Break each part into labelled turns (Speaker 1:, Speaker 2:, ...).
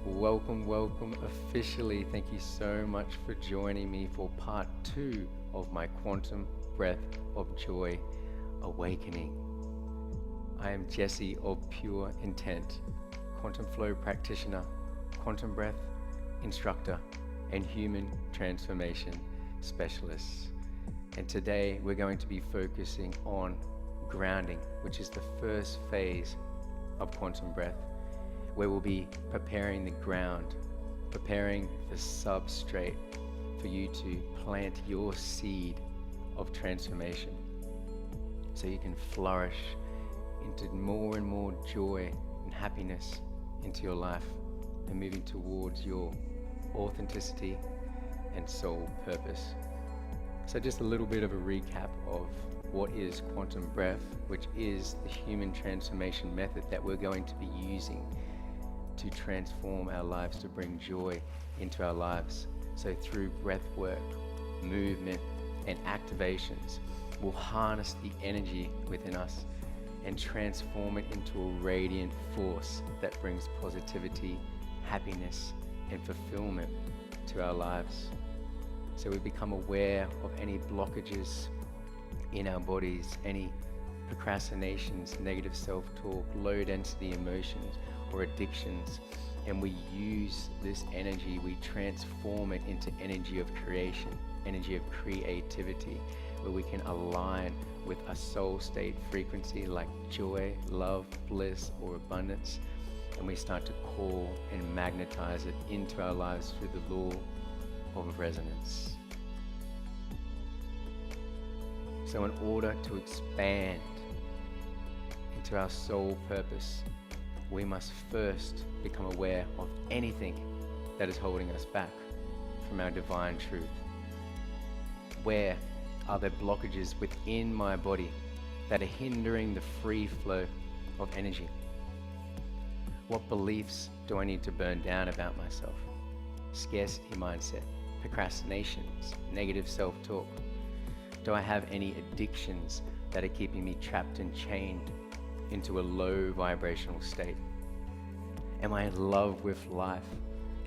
Speaker 1: Welcome officially. Thank you so much for joining me for part 2 of my Quantum Breath of Joy Awakening. I am Jesse of Pure Intent, Quantum Flow Practitioner, Quantum Breath Instructor, and Human Transformation Specialist. And today we're going to be focusing on grounding, which is the first phase of Quantum Breath, where we'll be preparing the ground, preparing the substrate for you to plant your seed of transformation so you can flourish into more and more joy and happiness into your life and moving towards your authenticity and soul purpose. So just a little bit of a recap of what is Quantum Breath, which is the human transformation method that we're going to be using to transform our lives, to bring joy into our lives. So through breath work, movement, and activations, we'll harness the energy within us and transform it into a radiant force that brings positivity, happiness, and fulfillment to our lives. So we become aware of any blockages in our bodies, any procrastinations, negative self-talk, low density emotions, or addictions, and we use this energy, we transform it into energy of creation, energy of creativity, where we can align with a soul state frequency like joy, love, bliss, or abundance, and we start to call and magnetize it into our lives through the law of resonance. So in order to expand into our soul purpose, we must first become aware of anything that is holding us back from our divine truth. Where are there blockages within my body that are hindering the free flow of energy? What beliefs do I need to burn down about myself? Scarcity mindset, procrastinations, negative self-talk. Do I have any addictions that are keeping me trapped and chained into a low vibrational state? Am I in love with life?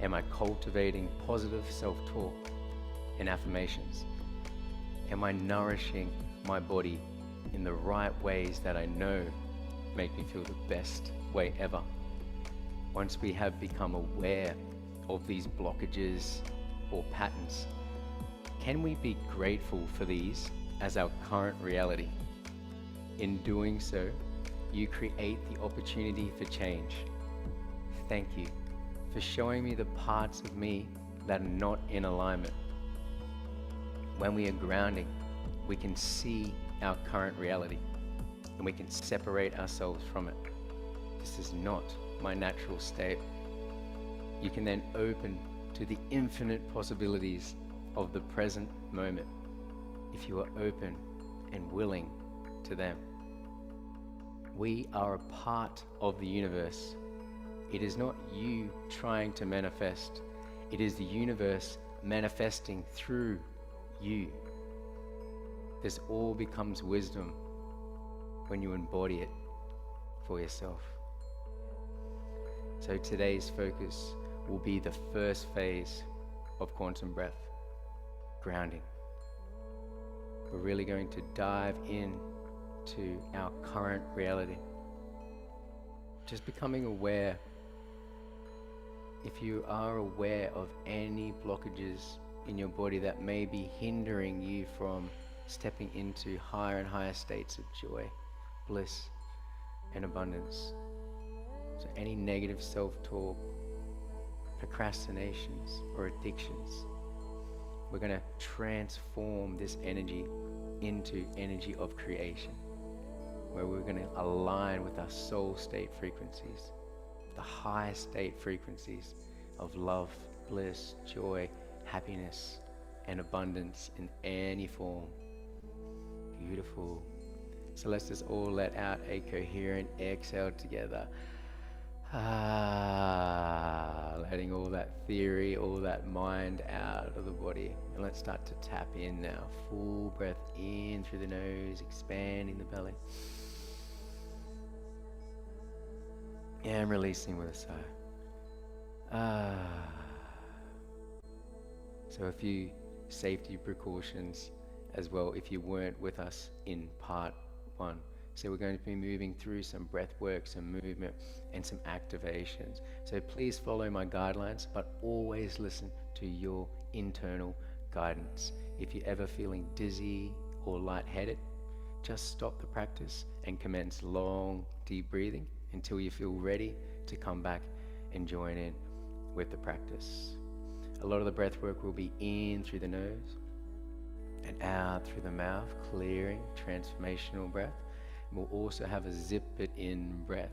Speaker 1: Am I cultivating positive self-talk and affirmations? Am I nourishing my body in the right ways that I know make me feel the best way ever? Once we have become aware of these blockages or patterns, can we be grateful for these as our current reality? In doing so, you create the opportunity for change. Thank you for showing me the parts of me that are not in alignment. When we are grounding, we can see our current reality and we can separate ourselves from it. This is not my natural state. You can then open to the infinite possibilities of the present moment if you are open and willing to them. We are a part of the universe. It is not you trying to manifest. It is the universe manifesting through you. This all becomes wisdom when you embody it for yourself. So today's focus will be the first phase of Quantum Breath, grounding. We're really going to dive in to our current reality. Just becoming aware. If you are aware of any blockages in your body that may be hindering you from stepping into higher and higher states of joy, bliss, and abundance. So any negative self-talk, procrastinations, or addictions, we're going to transform this energy into energy of creation, where we're going to align with our soul state frequencies, the high state frequencies of love, bliss, joy, happiness, and abundance in any form. Beautiful. So let's just all let out a coherent exhale together. Letting all that theory, all that mind out of the body. And let's start to tap in now. Full breath in through the nose, expanding the belly. And releasing with a sigh. So a few safety precautions as well if you weren't with us in part one. So we're going to be moving through some breath work, some movement, and some activations. So please follow my guidelines, but always listen to your internal guidance. If you're ever feeling dizzy or lightheaded, just stop the practice and commence long, deep breathing until you feel ready to come back and join in with the practice. A lot of the breath work will be in through the nose and out through the mouth, clearing, transformational breath. We'll also have a zip it in breath,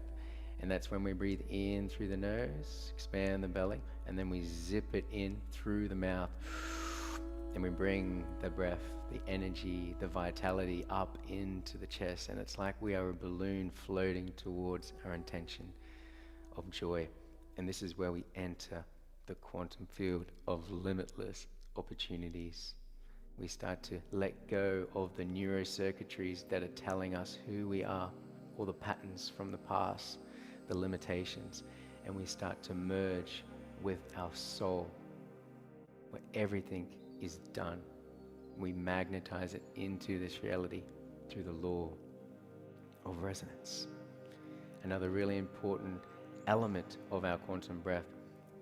Speaker 1: and that's when we breathe in through the nose, expand the belly, and then we zip it in through the mouth, and we bring the breath, the energy, the vitality up into the chest, and it's like we are a balloon floating towards our intention of joy. And this is where we enter the quantum field of limitless opportunities. We start to let go of the neurocircuitries that are telling us who we are, all the patterns from the past, the limitations, and we start to merge with our soul, where everything is done. We magnetize it into this reality through the law of resonance. Another really important element of our quantum breath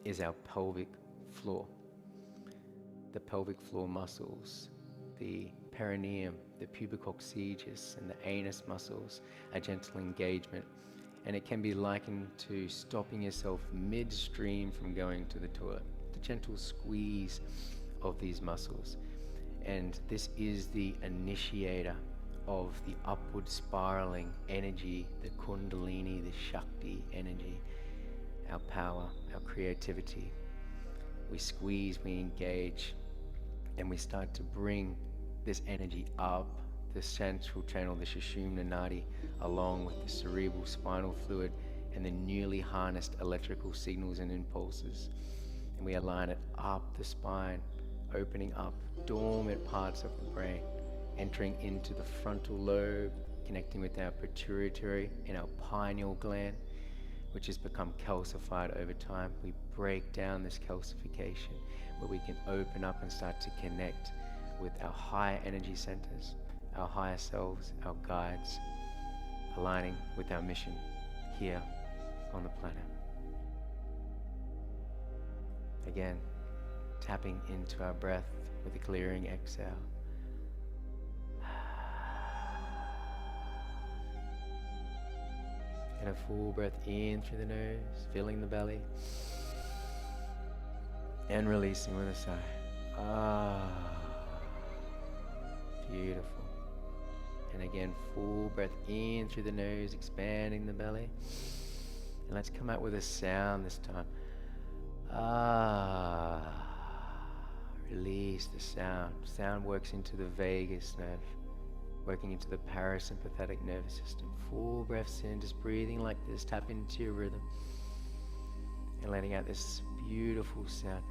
Speaker 1: is our pelvic floor. The pelvic floor muscles, the perineum, the pubicoccygis, and the anus muscles, a gentle engagement. And it can be likened to stopping yourself midstream from going to the toilet. The gentle squeeze of these muscles. And this is the initiator of the upward spiraling energy, the kundalini, the shakti energy, our power, our creativity. We squeeze, we engage, and we start to bring this energy up the central channel, the Sushumna Nadi, along with the cerebral spinal fluid and the newly harnessed electrical signals and impulses. And we align it up the spine, opening up dormant parts of the brain, entering into the frontal lobe, connecting with our pituitary and our pineal gland, which has become calcified over time. We break down this calcification where we can open up and start to connect with our higher energy centers, our higher selves, our guides, aligning with our mission here on the planet. Again, tapping into our breath with a clearing exhale. And a full breath in through the nose, filling the belly, and releasing with a sigh. Beautiful. And again, full breath in through the nose, expanding the belly. And let's come out with a sound this time. Release the sound. Sound works into the vagus nerve, working into the parasympathetic nervous system. Full breaths in, just breathing like this, tap into your rhythm, and letting out this beautiful sound.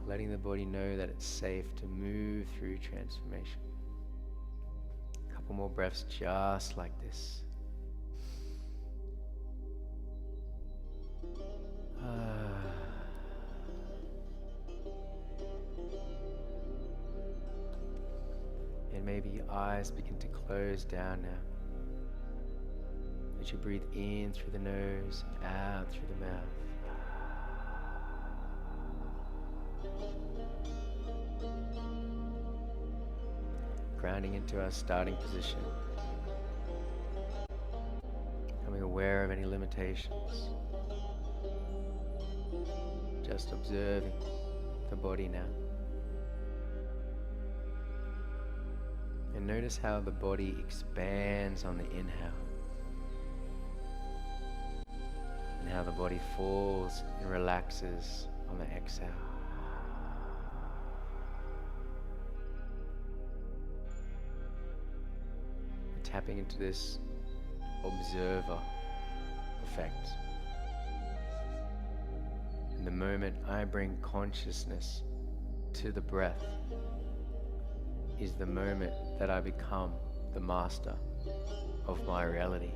Speaker 1: Letting the body know that it's safe to move through transformation. A couple more breaths just like this. And maybe your eyes begin to close down now as you breathe in through the nose and out through the mouth. Grounding into our starting position, becoming aware of any limitations, just observing the body now. And notice how the body expands on the inhale, and how the body falls and relaxes on the exhale. Tapping into this observer effect. And the moment I bring consciousness to the breath is the moment that I become the master of my reality.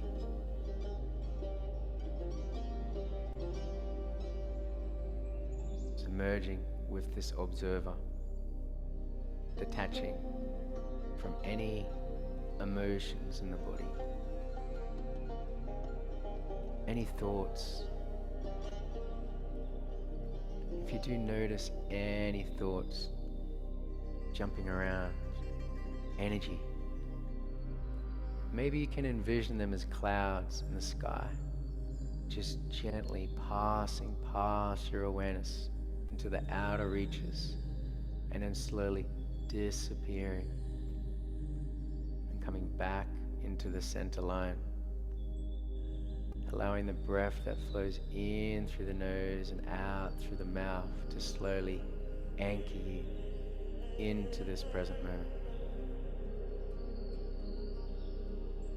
Speaker 1: So merging with this observer, detaching from any emotions in the body, any thoughts. If you do notice any thoughts jumping around, energy, maybe you can envision them as clouds in the sky, just gently passing past your awareness into the outer reaches and then slowly disappearing and coming back into the center line, allowing the breath that flows in through the nose and out through the mouth to slowly anchor you into this present moment.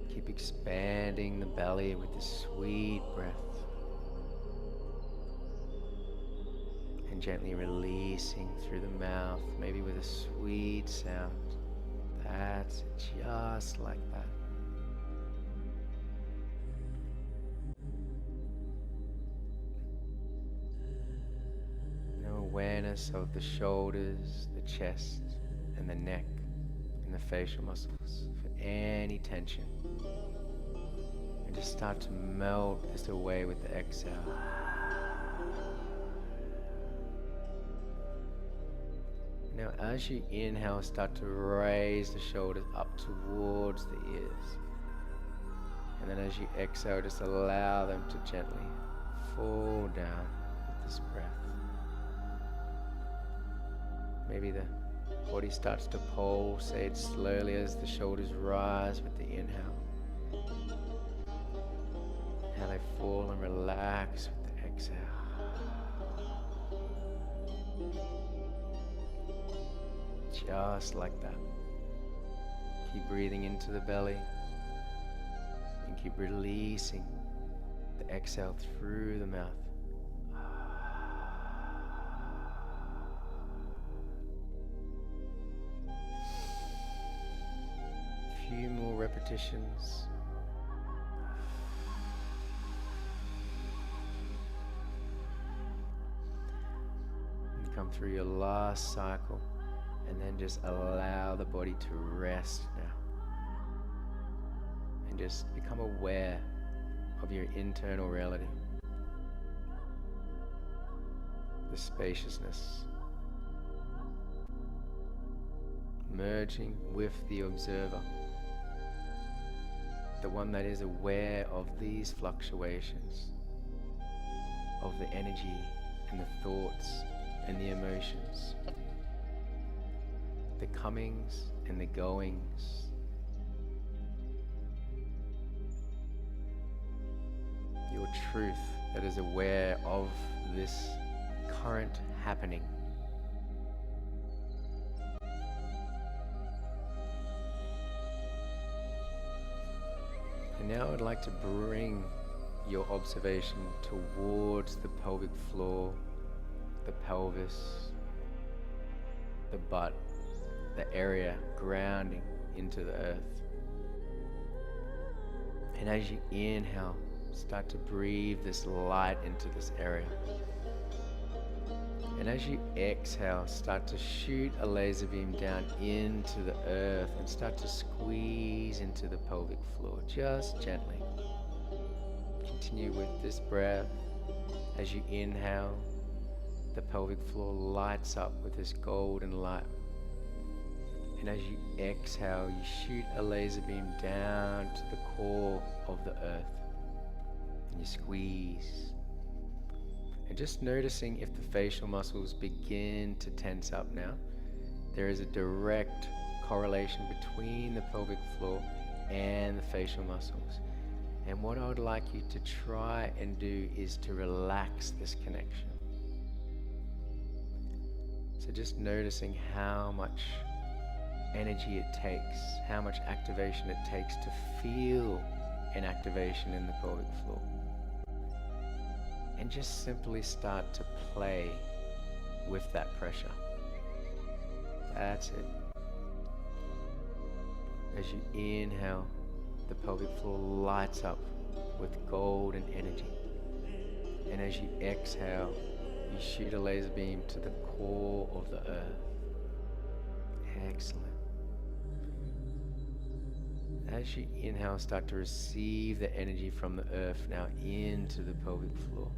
Speaker 1: Keep expanding the belly with this sweet breath and gently releasing through the mouth, maybe with a sweet sound. That's it, just like that. Now awareness of the shoulders, the chest, and the neck, and the facial muscles for any tension. And just start to melt this away with the exhale. Now as you inhale, start to raise the shoulders up towards the ears. And then as you exhale, just allow them to gently fall down with this breath. Maybe the body starts to pulsate slowly as the shoulders rise with the inhale. How they fall and relax with the exhale. Just like that. Keep breathing into the belly and keep releasing the exhale through the mouth. A few more repetitions. And come through your last cycle. And then just allow the body to rest now. And just become aware of your internal reality. The spaciousness. Merging with the observer. The one that is aware of these fluctuations. Of the energy and the thoughts and the emotions. The comings and the goings. Your truth that is aware of this current happening. And now I'd like to bring your observation towards the pelvic floor, the pelvis, the butt, the area grounding into the earth. And as you inhale, start to breathe this light into this area. And as you exhale, start to shoot a laser beam down into the earth and start to squeeze into the pelvic floor, just gently. Continue with this breath. As you inhale, the pelvic floor lights up with this golden light. And as you exhale, you shoot a laser beam down to the core of the earth. And you squeeze. And just noticing if the facial muscles begin to tense up now. There is a direct correlation between the pelvic floor and the facial muscles. And what I would like you to try and do is to relax this connection. So just noticing how much energy it takes, how much activation it takes to feel an activation in the pelvic floor. And just simply start to play with that pressure. That's it. As you inhale, the pelvic floor lights up with golden energy. And as you exhale, You shoot a laser beam to the core of the earth. Excellent. As you inhale, start to receive the energy from the earth now into the pelvic floor.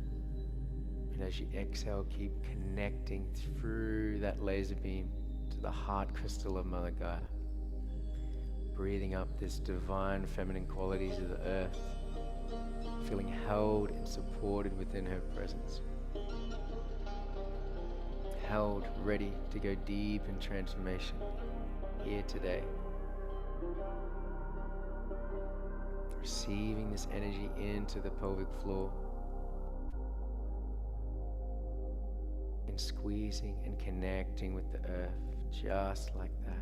Speaker 1: And as you exhale, keep connecting through that laser beam to the heart crystal of Mother Gaia. Breathing up this divine feminine qualities of the earth, feeling held and supported within her presence. Held, ready to go deep in transformation here today. Receiving this energy into the pelvic floor and squeezing and connecting with the earth just like that.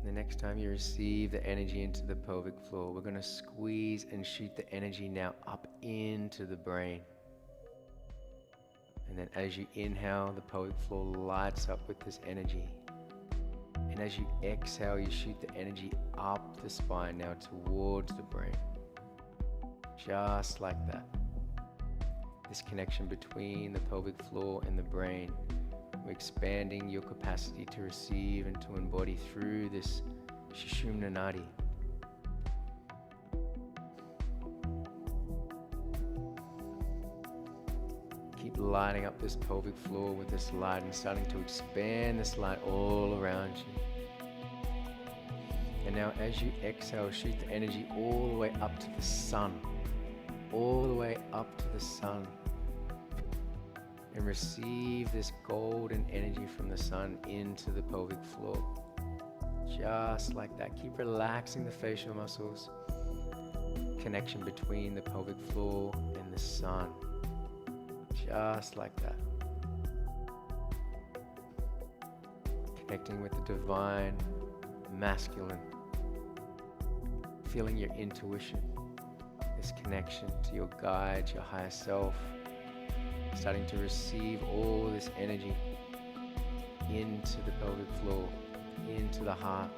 Speaker 1: The next time you receive the energy into the pelvic floor, we're going to squeeze and shoot the energy now up into the brain. And then as you inhale, the pelvic floor lights up with this energy. And as you exhale, you shoot the energy up the spine now towards the brain. Just like that. This connection between the pelvic floor and the brain. We're expanding your capacity to receive and to embody through this Sushumna Nadi. Keep lighting up this pelvic floor with this light and starting to expand this light all around you. And now as you exhale, shoot the energy all the way up to the sun. All the way up to the sun. And receive this golden energy from the sun into the pelvic floor. Just like that. Keep relaxing the facial muscles. Connection between the pelvic floor and the sun. Just like that. Connecting with the divine, masculine. Feeling your intuition. This connection to your guide, your higher self. Starting to receive all this energy into the pelvic floor, into the heart.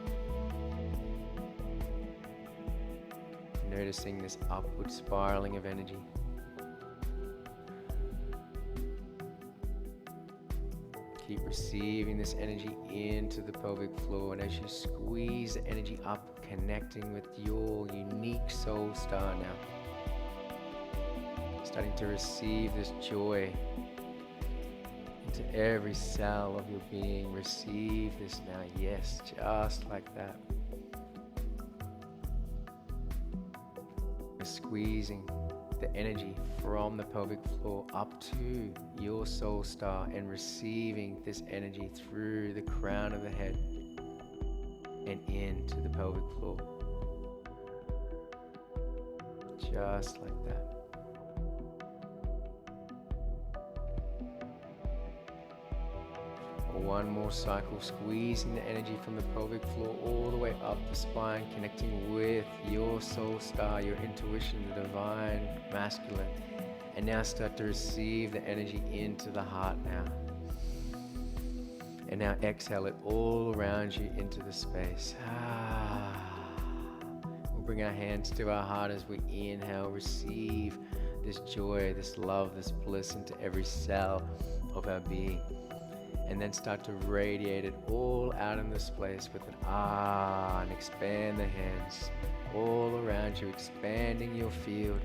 Speaker 1: Noticing this upward spiraling of energy. Keep receiving this energy into the pelvic floor, and as you squeeze the energy up, connecting with your unique soul star now. Starting to receive this joy into every cell of your being. Receive this now, yes, just like that. Squeezing the energy from the pelvic floor up to your soul star and receiving this energy through the crown of the head and into the pelvic floor. Just like that. One more cycle, squeezing the energy from the pelvic floor all the way up the spine, connecting with your soul star, your intuition, the divine masculine. And now start to receive the energy into the heart now. And now exhale it all around you into the space. We'll bring our hands to our heart as we inhale, receive this joy, this love, this bliss into every cell of our being. And then start to radiate it all out in this place with an and expand the hands all around you, expanding your field.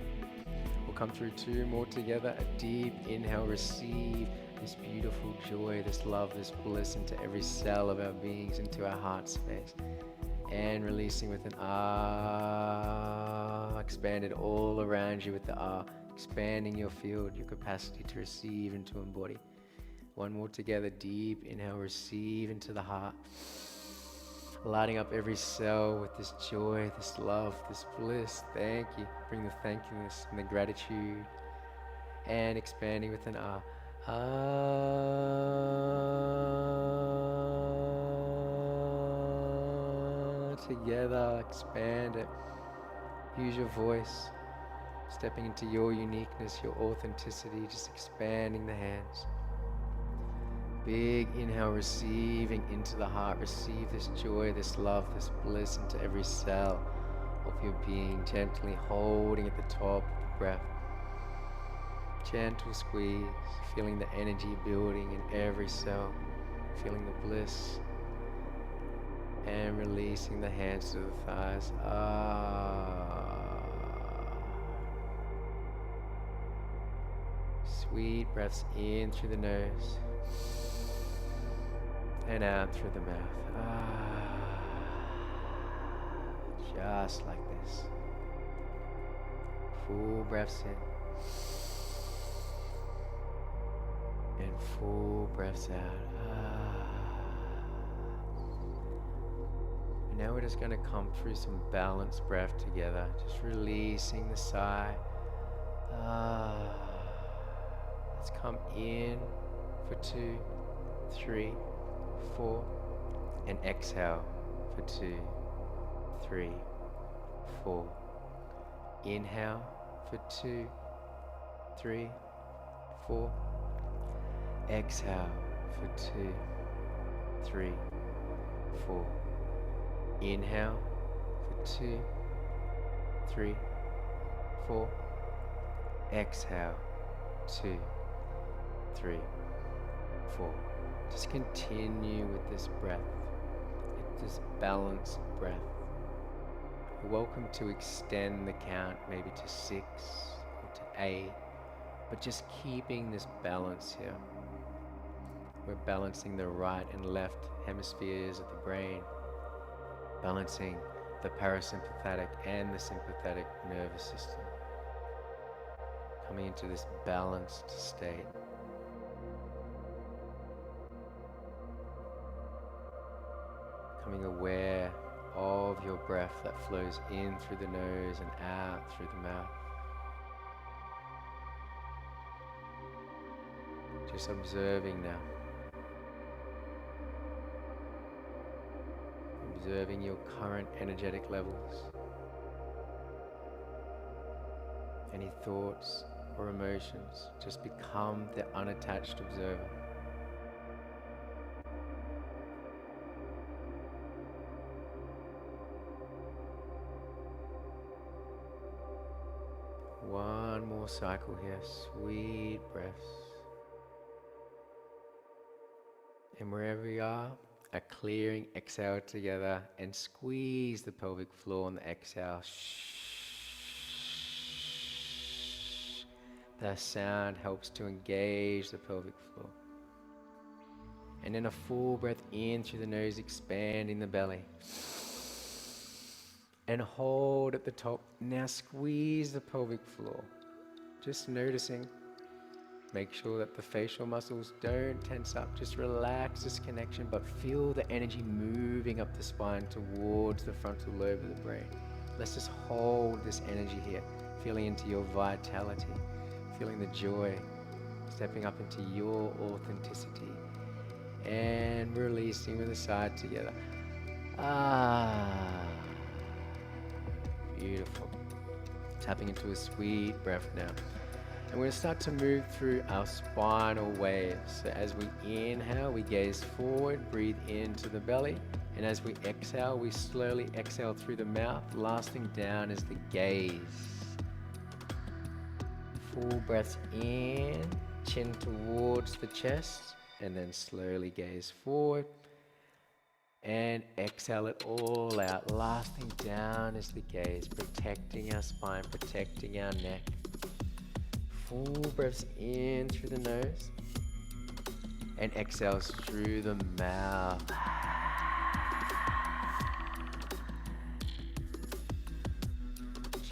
Speaker 1: We'll come through two more together. A deep inhale, receive this beautiful joy, this love, this bliss into every cell of our beings, into our heart space. And releasing with an expand it all around you with the expanding your field, your capacity to receive and to embody. One more together, deep inhale, receive into the heart. Lighting up every cell with this joy, this love, this bliss. Thank you. Bring the thankfulness and the gratitude. And expanding with an together, expand it. Use your voice. Stepping into your uniqueness, your authenticity, just expanding the hands. Big inhale, receiving into the heart. Receive this joy, this love, this bliss into every cell of your being. Gently holding at the top of the breath. Gentle squeeze, feeling the energy building in every cell. Feeling the bliss. And releasing the hands to the thighs. Sweet breaths in through the nose and out through the mouth. Just like this. Full breaths in and full breaths out. And now we're just going to come through some balanced breath together, just releasing the sigh. Let's come in for 2, 3, 4, and exhale for 2, 3, 4. Inhale for 2, 3, 4. Exhale for 2, 3, 4. Inhale for 2, 3, 4. Exhale 2, 3, 4. Just continue with this breath, this balanced breath. You're welcome to extend the count maybe to 6 or to 8, but just keeping this balance here. We're balancing the right and left hemispheres of the brain, balancing the parasympathetic and the sympathetic nervous system, coming into this balanced state. Becoming aware of your breath that flows in through the nose and out through the mouth. Just observing now. Observing your current energetic levels. Any thoughts or emotions, just become the unattached observer. One more cycle here, sweet breaths. And wherever you are, a clearing exhale together and squeeze the pelvic floor on the exhale. The sound helps to engage the pelvic floor. And then a full breath in through the nose, expanding the belly. And hold at the top. Now squeeze the pelvic floor. Just noticing. Make sure that the facial muscles don't tense up. Just relax this connection, but feel the energy moving up the spine towards the frontal lobe of the brain. Let's just hold this energy here, feeling into your vitality, feeling the joy, stepping up into your authenticity, and releasing with a sigh together. Beautiful. Tapping into a sweet breath now. And we're going to start to move through our spinal waves. So as we inhale, we gaze forward, breathe into the belly. And as we exhale, we slowly exhale through the mouth. Lasting down is the gaze. Full breaths in, chin towards the chest, and then slowly gaze forward. And exhale it all out. Lasting down is the gaze, protecting our spine, protecting our neck. Full breaths in through the nose and exhales through the mouth.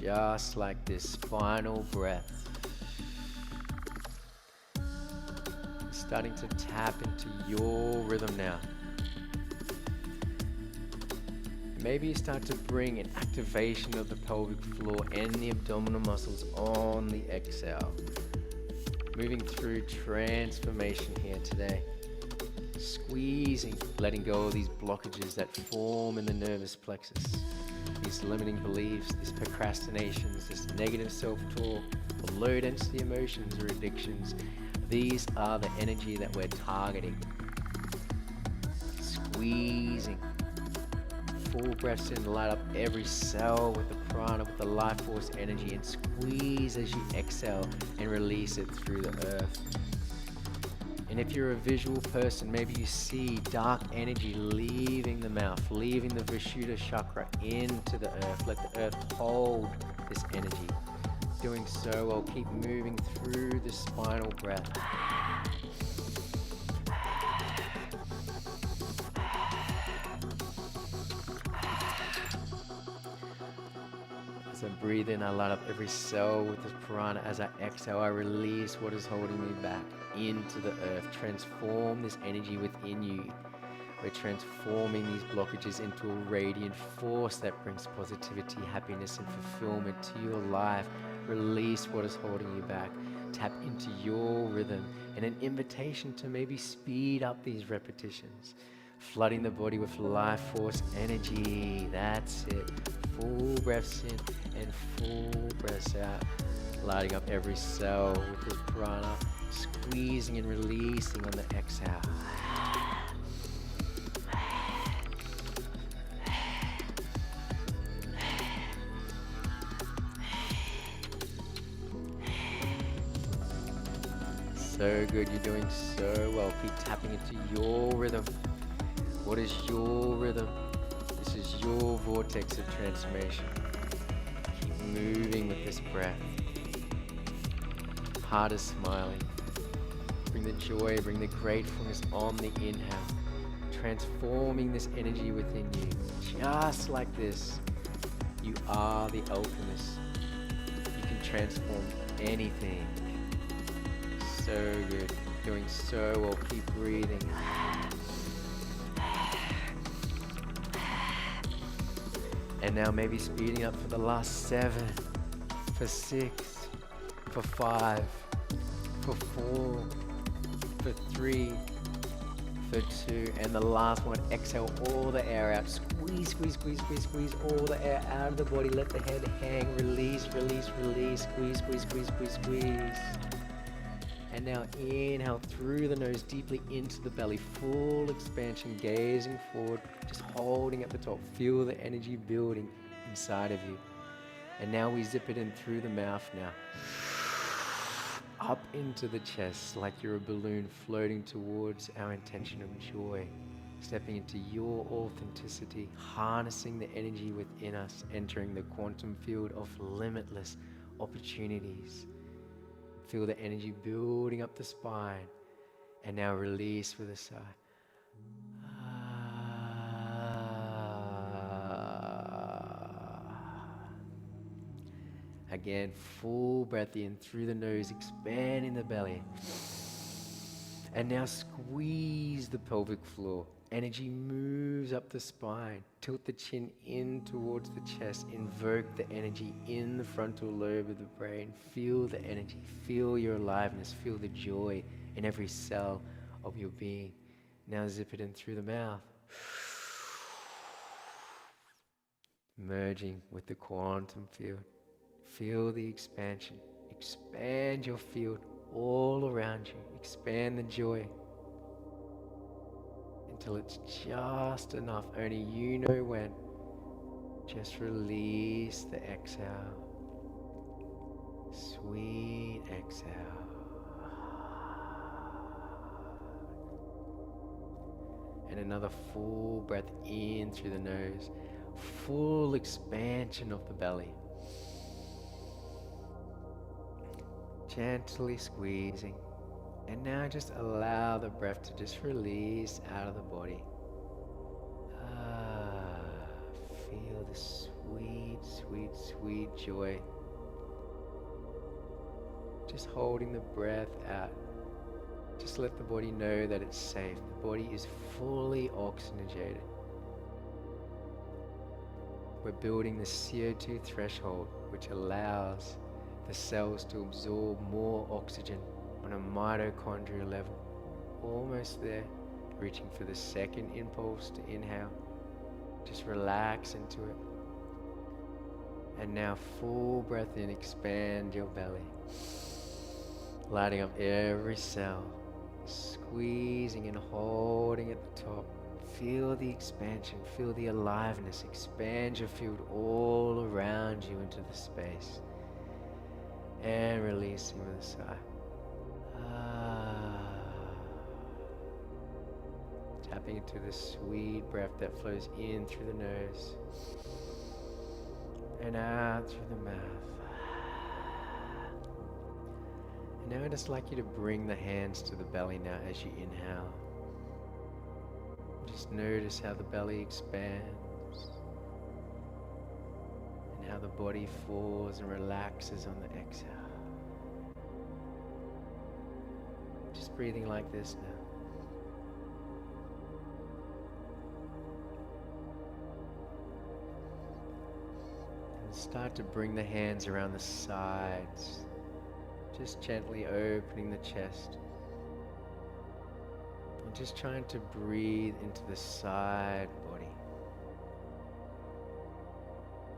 Speaker 1: Just like this final breath. Starting to tap into your rhythm now. Maybe you start to bring an activation of the pelvic floor and the abdominal muscles on the exhale. Moving through transformation here today. Squeezing, letting go of these blockages that form in the nervous plexus. These limiting beliefs, these procrastinations, this negative self-talk, or low density emotions or addictions. These are the energy that we're targeting. Squeezing. Full breaths in, light up every cell with the prana, with the life force energy, and squeeze as you exhale and release it through the earth. And if you're a visual person, maybe you see dark energy leaving the mouth, leaving the Vishuddha chakra into the earth. Let the earth hold this energy. Doing so while keep moving through the spinal breath. As I breathe in, I light up every cell with this prana. As I exhale, I release what is holding me back into the earth. Transform this energy within you. We're transforming these blockages into a radiant force that brings positivity, happiness, and fulfillment to your life. Release what is holding you back. Tap into your rhythm, and an invitation to maybe speed up these repetitions. Flooding the body with life force energy. That's it. Full breaths in and full breaths out. Lighting up every cell with this prana. Squeezing and releasing on the exhale. So good, you're doing so well. Keep tapping into your rhythm. What is your rhythm? This is your vortex of transformation. Keep moving with this breath. Heart is smiling. Bring the joy, bring the gratefulness on the inhale. Transforming this energy within you. Just like this, you are the alchemist. You can transform anything. So good. Doing so well. Keep breathing. And now maybe speeding up for the last 7, for 6, for 5, for 4, for 3, for 2, and the last one. Exhale all the air out. Squeeze, squeeze, squeeze, squeeze, squeeze all the air out of the body. Let the head hang. Release, release, release. Squeeze, squeeze, squeeze, squeeze, squeeze. And now inhale through the nose, deeply into the belly. Full expansion, gazing forward, just holding at the top. Feel the energy building inside of you. And now we zip it in through the mouth now. Up into the chest like you're a balloon floating towards our intention of joy. Stepping into your authenticity, harnessing the energy within us, entering the quantum field of limitless opportunities. Feel the energy building up the spine. And now release with a sigh. Again, full breath in through the nose, expanding the belly. And now squeeze the pelvic floor. Energy moves up the spine. Tilt the chin in towards the chest. Invoke the energy in the frontal lobe of the brain. Feel the energy. Feel your aliveness. Feel the joy in every cell of your being. Now zip it in through the mouth. Merging with the quantum field. Feel the expansion. Expand your field all around you. Expand the joy. Until it's just enough, only you know when. Just release the exhale. Sweet exhale. And another full breath in through the nose. Full expansion of the belly. Gently squeezing. And now just allow the breath to just release out of the body. Feel the sweet, sweet, sweet joy. Just holding the breath out. Just let the body know that it's safe. The body is fully oxygenated. We're building the CO2 threshold, which allows the cells to absorb more oxygen on a mitochondrial level. Almost there, reaching for the second impulse to inhale. Just relax into it. And now full breath in, expand your belly. lighting up every cell, squeezing and holding at the top. Feel the expansion, feel the aliveness. Expand your field all around you into the space. And releasing with a sigh. Ah. Tapping into the sweet breath that flows in through the nose and out through the mouth. And now I'd just like you to bring the hands to the belly now as you inhale. Just notice how the belly expands and how the body falls and relaxes on the exhale. Just breathing like this now. And start to bring the hands around the sides, just gently opening the chest. And just trying to breathe into the side body.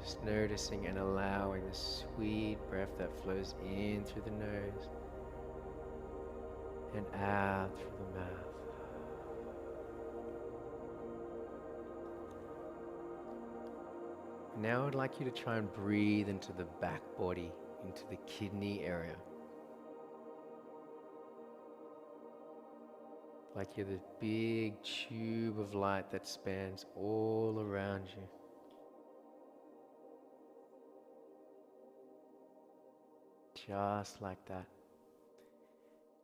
Speaker 1: Just noticing and allowing the sweet breath that flows in through the nose and out through the mouth. Now I'd like you to try and breathe into the back body, into the kidney area. Like you're the big tube of light that spans all around you. Just like that.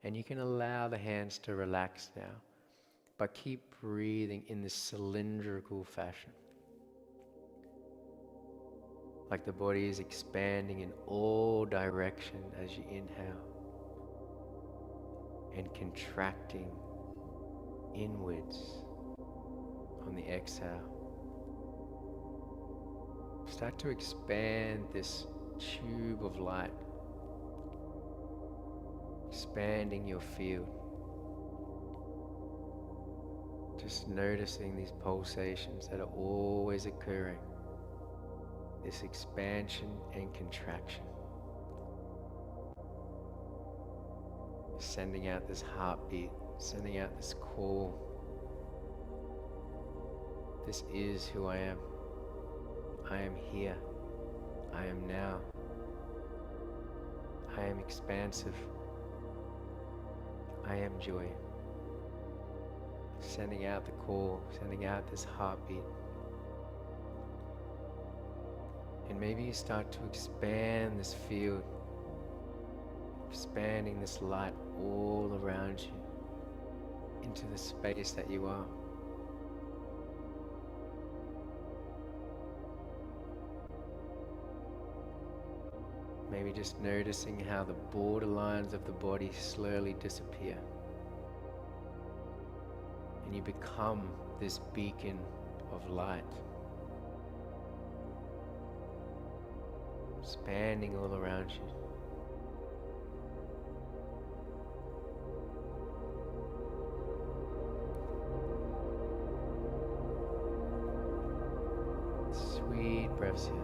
Speaker 1: And you can allow the hands to relax now, but keep breathing in this cylindrical fashion. Like the body is expanding in all directions as you inhale and contracting inwards on the exhale. Start to expand this tube of light, expanding your field. Just noticing these pulsations that are always occurring, this expansion and contraction. Sending out this heartbeat, sending out this call. This is who I am. I am here. I am now. I am expansive. I am joy. Sending out the call, sending out this heartbeat. And maybe you start to expand this field, expanding this light all around you into the space that you are. Maybe just noticing how the borderlines of the body slowly disappear. And you become this beacon of light, expanding all around you. Sweet breaths here.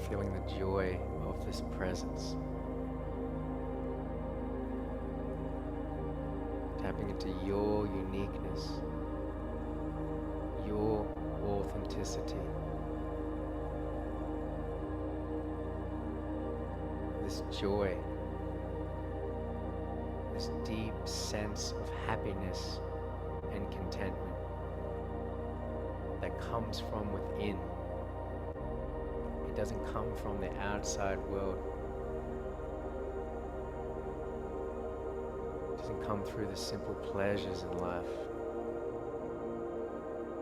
Speaker 1: Feeling the joy of this presence. Tapping into your uniqueness, your authenticity. This joy, this deep sense of happiness and contentment that comes from within. It doesn't come from the outside world. It doesn't come through the simple pleasures in life.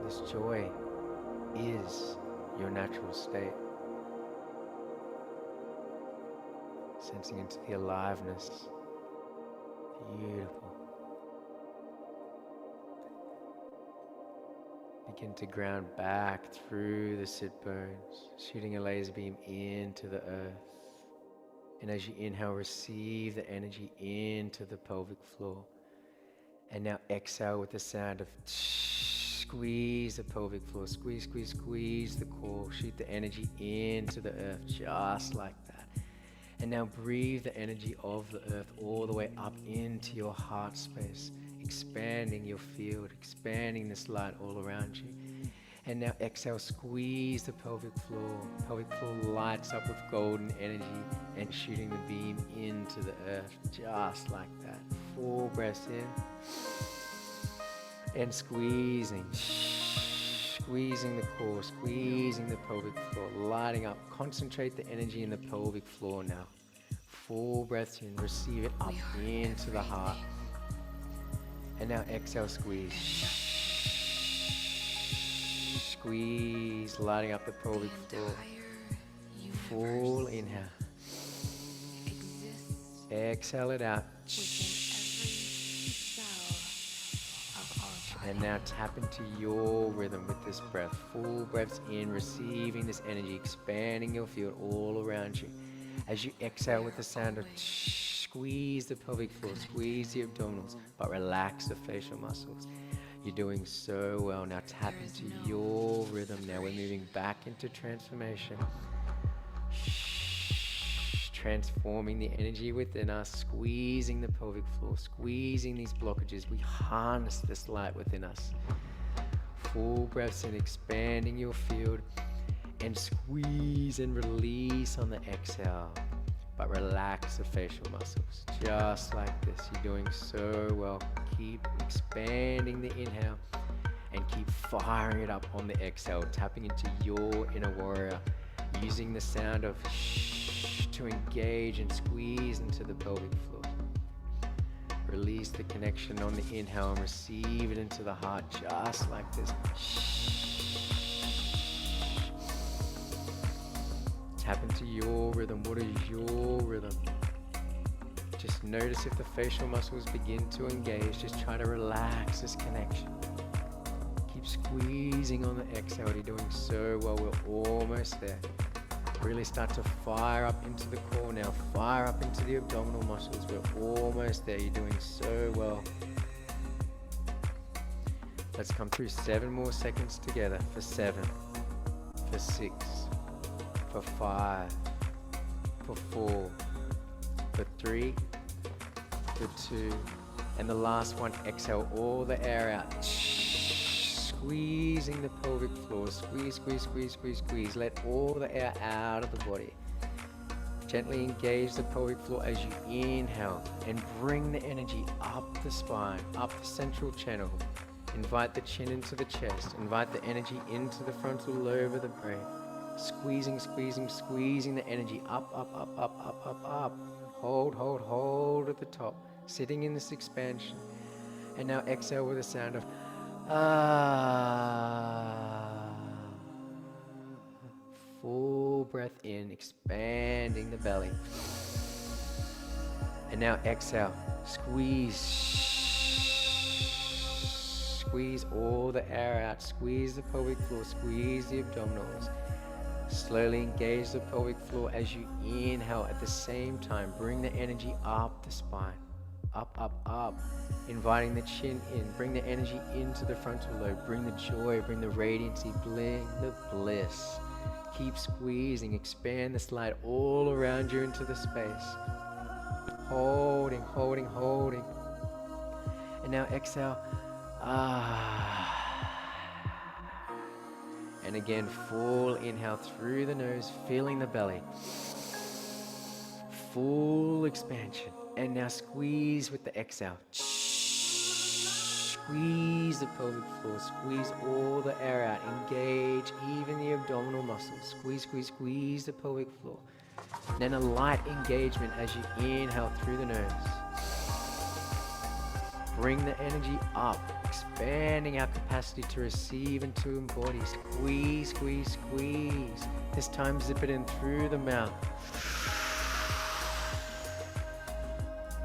Speaker 1: This joy is your natural state. Sensing into the aliveness. Beautiful. Begin to ground back through the sit bones, shooting a laser beam into the earth. And as you inhale, receive the energy into the pelvic floor. And now exhale with the sound of squeeze the pelvic floor, squeeze, squeeze, squeeze the core, shoot the energy into the earth, just like that. And now breathe the energy of the earth all the way up into your heart space, expanding your field, expanding this light all around you. And now exhale, squeeze the pelvic floor. Pelvic floor lights up with golden energy and shooting the beam into the earth, just like that. 4 breaths in. And squeezing the core, squeezing the pelvic floor, lighting up. Concentrate the energy in the pelvic floor now. 4 breaths in, receive it up into the heart. And now exhale, squeeze. Squeeze, lighting up the pelvic floor. Full inhale. Exhale it out. And now tap into your rhythm with this breath. Full breaths in, receiving this energy, expanding your field all around you. As you exhale with the sound of squeeze the pelvic floor, squeeze the abdominals, but relax the facial muscles. You're doing so well. Now tap into your rhythm. Now we're moving back into transformation. Transforming the energy within us, squeezing the pelvic floor, squeezing these blockages. We harness this light within us. Full breaths in, expanding your field, and squeeze and release on the exhale. But relax the facial muscles, just like this. You're doing so well. Keep expanding the inhale and keep firing it up on the exhale, tapping into your inner warrior, using the sound of to engage and squeeze into the pelvic floor. Release the connection on the inhale and receive it into the heart, just like this. Tap into your rhythm. What is your rhythm? Just notice if the facial muscles begin to engage. Just try to relax this connection. Keep squeezing on the exhale. You're doing so well. We're almost there. Really start to fire up into the core now. Fire up into the abdominal muscles. We're almost there. You're doing so well. Let's come through 7 more seconds together. For 7, for 6, for 5, for 4, for 3, for 2, and the last one. Exhale all the air out. Squeezing the pelvic floor. Squeeze, squeeze, squeeze, squeeze, squeeze. Let all the air out of the body. Gently engage the pelvic floor as you inhale and bring the energy up the spine, up the central channel. Invite the chin into the chest. Invite the energy into the frontal lobe of the brain. Squeezing, squeezing, squeezing the energy up, up, up, up, up, up, up. Hold, hold, hold at the top. Sitting in this expansion. And now exhale with a sound of full breath in, expanding the belly. And now exhale, squeeze. Squeeze all the air out, squeeze the pelvic floor, squeeze the abdominals. Slowly engage the pelvic floor as you inhale. At the same time, bring the energy up the spine. Up, up, up. Inviting the chin in. Bring the energy into the frontal lobe. Bring the joy, bring the radiancy, bring the bliss. Keep squeezing. Expand this light all around you into the space. Holding, holding, holding. And now exhale. And again, full inhale through the nose, feeling the belly. Full expansion. And now squeeze with the exhale. Squeeze the pelvic floor. Squeeze all the air out. Engage even the abdominal muscles. Squeeze, squeeze, squeeze the pelvic floor. Then a light engagement as you inhale through the nose. Bring the energy up, expanding our capacity to receive and to embody. Squeeze, squeeze, squeeze. This time zip it in through the mouth.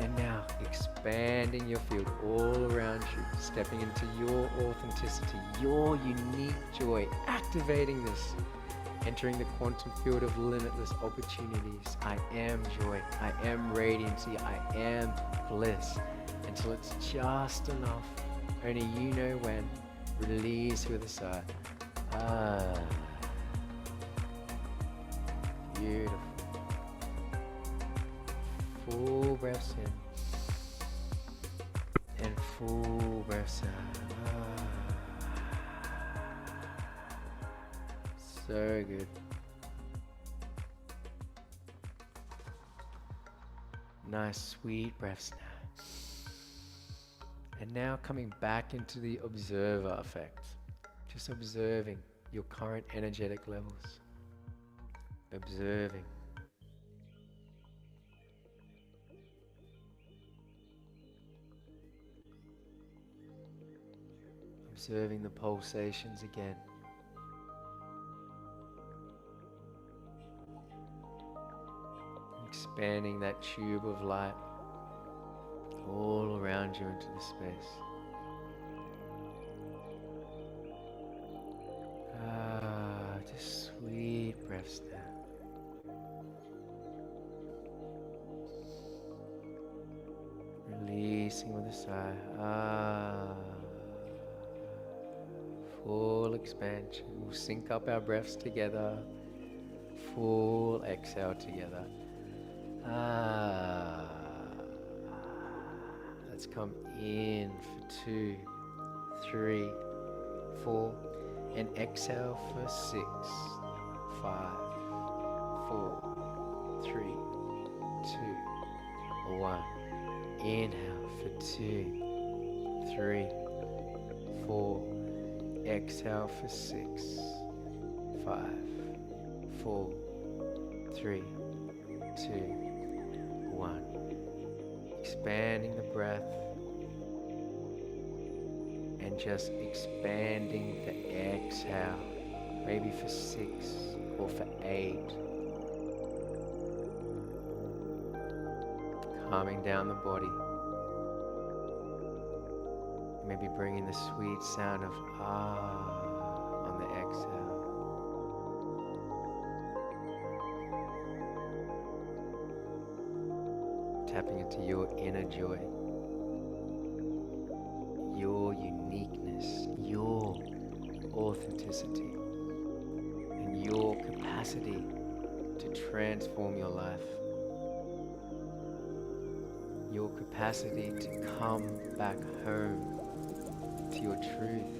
Speaker 1: And now expanding your field all around you, stepping into your authenticity, your unique joy, activating this. entering the quantum field of limitless opportunities. I am joy, I am radiancy, I am bliss, until it's just enough. Only you know when. Release with a sigh. Ah, beautiful. Full breaths in and full breaths out. So good. Nice, sweet breaths now. And now coming back into the observer effect. Just observing your current energetic levels. Observing. Observing the pulsations again. Expanding that tube of light all around you into the space. Just sweet breaths now. Releasing with a sigh. Full expansion. We'll sync up our breaths together. Full exhale together. Let's come in for 2, 3, 4, and exhale for 6, 5, 4, 3, 2, 1. Inhale for 2, 3, 4. Exhale for 6, 5, 4, 3, 2, 1. Expanding the breath and just expanding the exhale, maybe for 6 or for 8. Calming down the body. Maybe bringing the sweet sound of ah on the exhale. Tapping into your inner joy, your uniqueness, your authenticity, and your capacity to transform your life. Your capacity to come back home to your truth.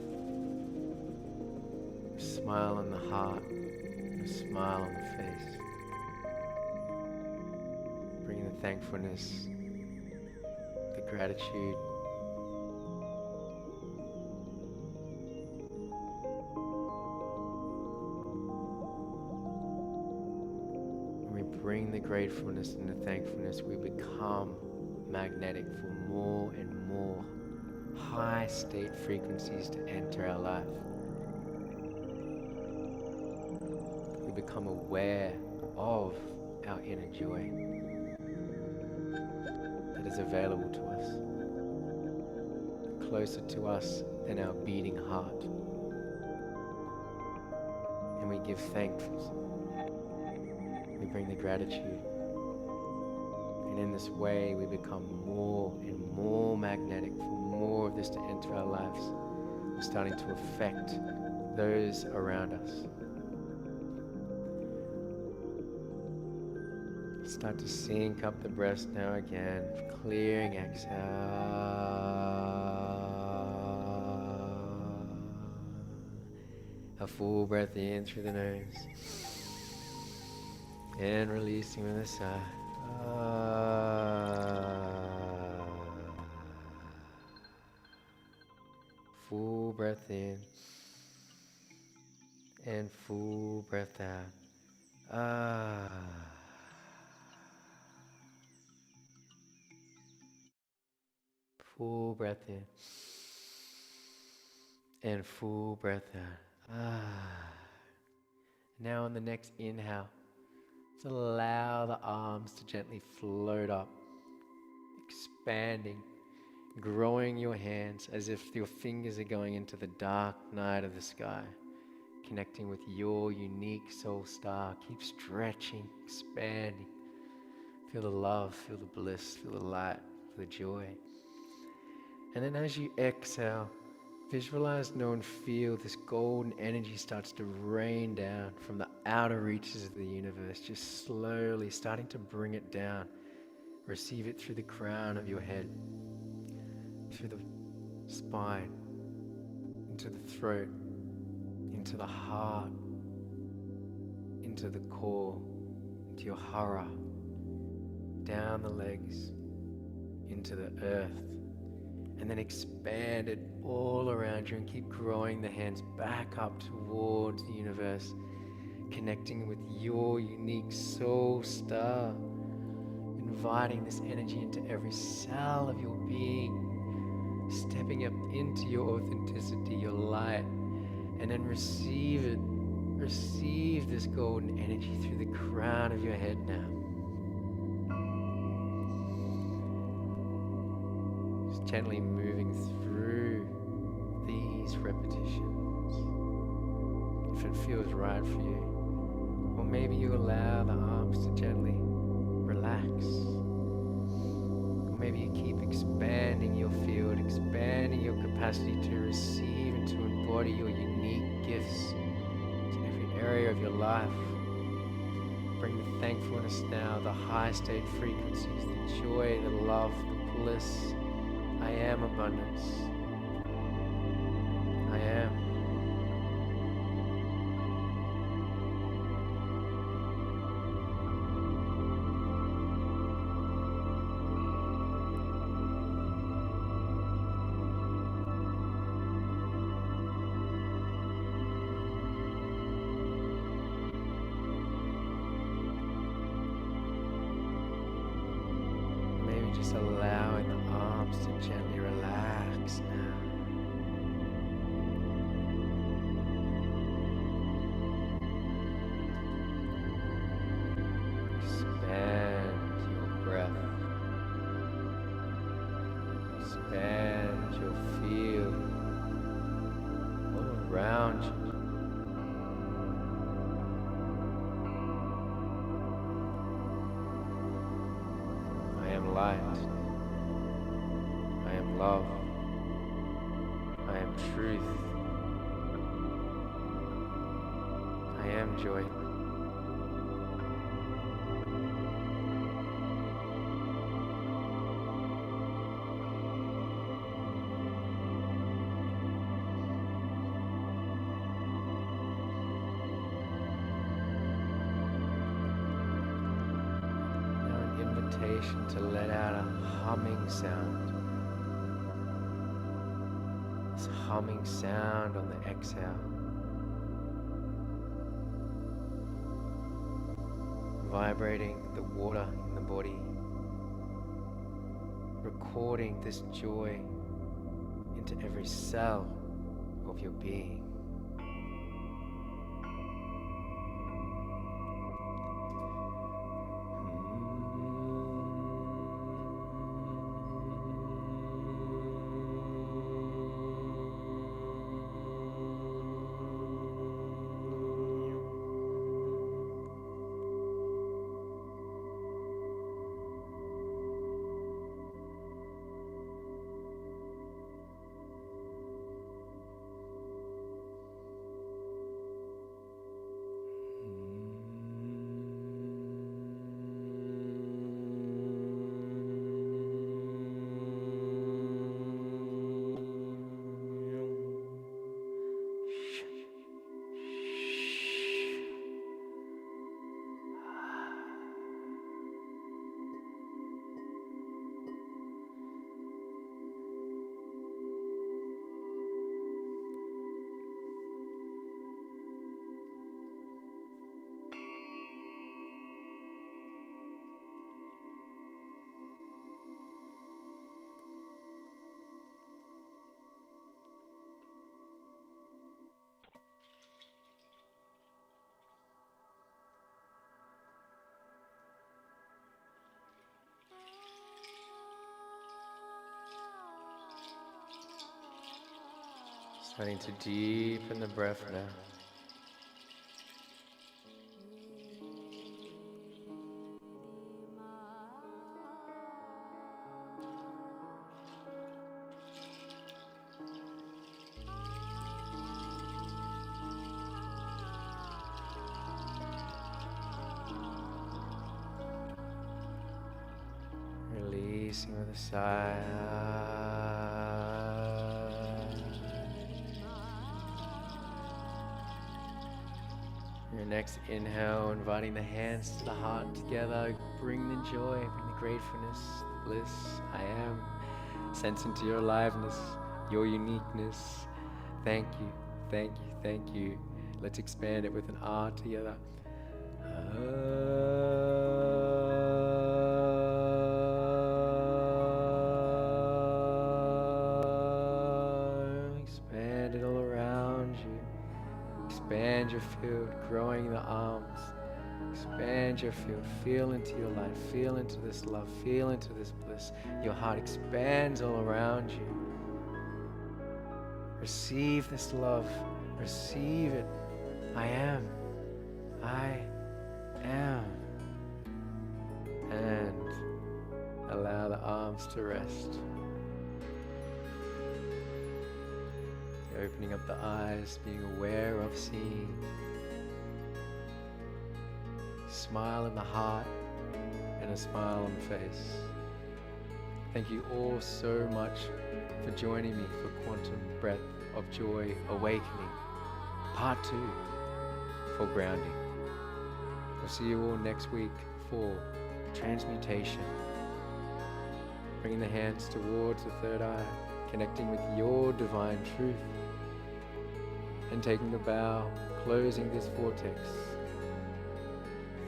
Speaker 1: A smile on the heart, a smile on the face. Bringing the thankfulness, the gratitude. When we bring the gratefulness and the thankfulness, we become magnetic for more and more high state frequencies to enter our life. We become aware of our inner joy that is available to us, closer to us than our beating heart. And we give thanks. We bring the gratitude. And in this way, we become more and more magnetic for more of this to enter our lives. We're starting to affect those around us. Start to sync up the breath now again, clearing exhale. A full breath in through the nose. And releasing with a sigh. Full breath in and full breath out. Full breath in and full breath out. Now on the next inhale, just allow the arms to gently float up, expanding, growing your hands as if your fingers are going into the dark night of the sky, connecting with your unique soul star. Keep stretching, expanding. Feel the love, feel the bliss, feel the light, feel the joy. And then as you exhale, visualize, know, and feel this golden energy starts to rain down from the outer reaches of the universe, just slowly starting to bring it down. Receive it through the crown of your head, through the spine, into the throat, into the heart, into the core, into your hara, down the legs, into the earth, and then expand it all around you and keep growing the hands back up towards the universe, connecting with your unique soul star, inviting this energy into every cell of your being, stepping up into your authenticity, your light, and then receive it. Receive this golden energy through the crown of your head now. Just gently moving through these repetitions. If it feels right for you, or maybe you allow the arms to gently relax. Or maybe you keep expanding your field, expanding your capacity to receive and to embody your unique gifts to every area of your life. Bring the thankfulness now, the high state frequencies, the joy, the love, the bliss. I am abundance. I am. Maybe just allowing the arms to gently relax now. Expand your breath. Expand your field all around you. I am light. I am love. I am truth. I am joy. Now an invitation to let out a humming sound. This humming sound on the exhale. Vibrating the water in the body. Recording this joy into every cell of your being. Starting to deepen the breath now. releasing with a sigh. Your next inhale, inviting the hands to the heart together. Bring the joy, bring the gratefulness, the bliss. I am. Sense into your aliveness, your uniqueness. Thank you, thank you, thank you. Let's expand it with an R together. Expand it all around you. Expand your field, growing the arms. Expand your field, feel into your light, feel into this love, feel into this bliss. Your heart expands all around you. Receive this love, receive it. I am. And allow the arms to rest. Opening up the eyes, being aware of seeing. Smile in the heart and a smile on the face. Thank you all so much for joining me for Quantum Breath of Joy Awakening, Part 2 for grounding. I'll see you all next week for transmutation. Bringing the hands towards the third eye, connecting with your divine truth, and taking the bow, closing this vortex.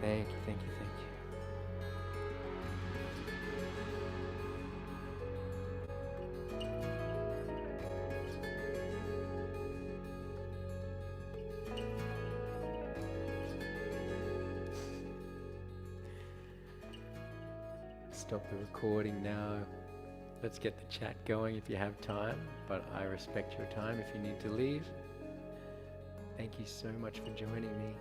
Speaker 1: Thank you, thank you, thank you. Stop the recording now. Let's get the chat going if you have time, but I respect your time if you need to leave. Thank you so much for joining me.